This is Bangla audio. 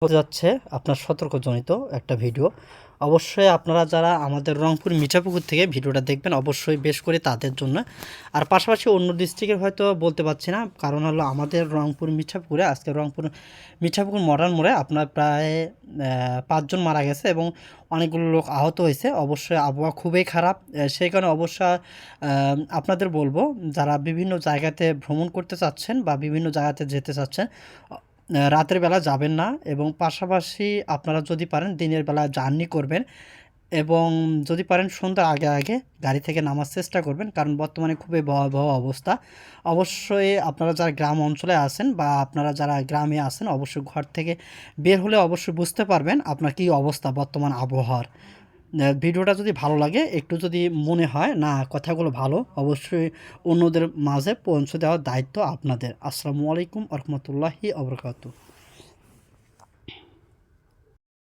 হতে যাচ্ছে আপনার সতর্কজনিত একটা ভিডিও। অবশ্যই আপনারা যারা আমাদের রংপুর মিঠাপুকুর থেকে ভিডিওটা দেখবেন অবশ্যই বেশ করে তাদের জন্য। আর পাশাপাশি অন্য ডিস্ট্রিক্টের হয়তো বলতে পারছি না, কারণ হলো আমাদের রংপুর মিঠাপুকুরে আজকে রংপুর মিঠাপুকুর মডার্ন মোড়ে আপনার প্রায় ৫ জন মারা গেছে এবং অনেকগুলো লোক আহত হয়েছে। অবশ্যই আবহাওয়া খুবই খারাপ, সেই কারণে অবশ্যই আপনাদের বলবো যারা বিভিন্ন জায়গাতে ভ্রমণ করতে চাচ্ছেন বা বিভিন্ন জায়গাতে যেতে চাচ্ছেন রাতের বেলা যাবেন না, এবং পাশাপাশি আপনারা যদি পারেন দিনের বেলা জার্নি করবেন এবং যদি পারেন সন্ধ্যার আগে আগে গাড়ি থেকে নামার চেষ্টা করবেন, কারণ বর্তমানে খুবই ভয়াবহ অবস্থা। অবশ্যই আপনারা যারা গ্রাম অঞ্চলে আছেন বা আপনারা যারা গ্রামে আছেন অবশ্যই ঘর থেকে বের হলে অবশ্যই বুঝতে পারবেন আপনার কী অবস্থা বর্তমান আবহাওয়ার। ভিডিওটা যদি ভালো লাগে, একটু যদি মনে হয় না কথাগুলো ভালো, অবশ্যই অন্যদের মাঝে পৌঁছে দেওয়ার দায়িত্ব আপনাদের। আসসালামু আলাইকুম আ রহমতুল্লাহি আবরকাতুহ।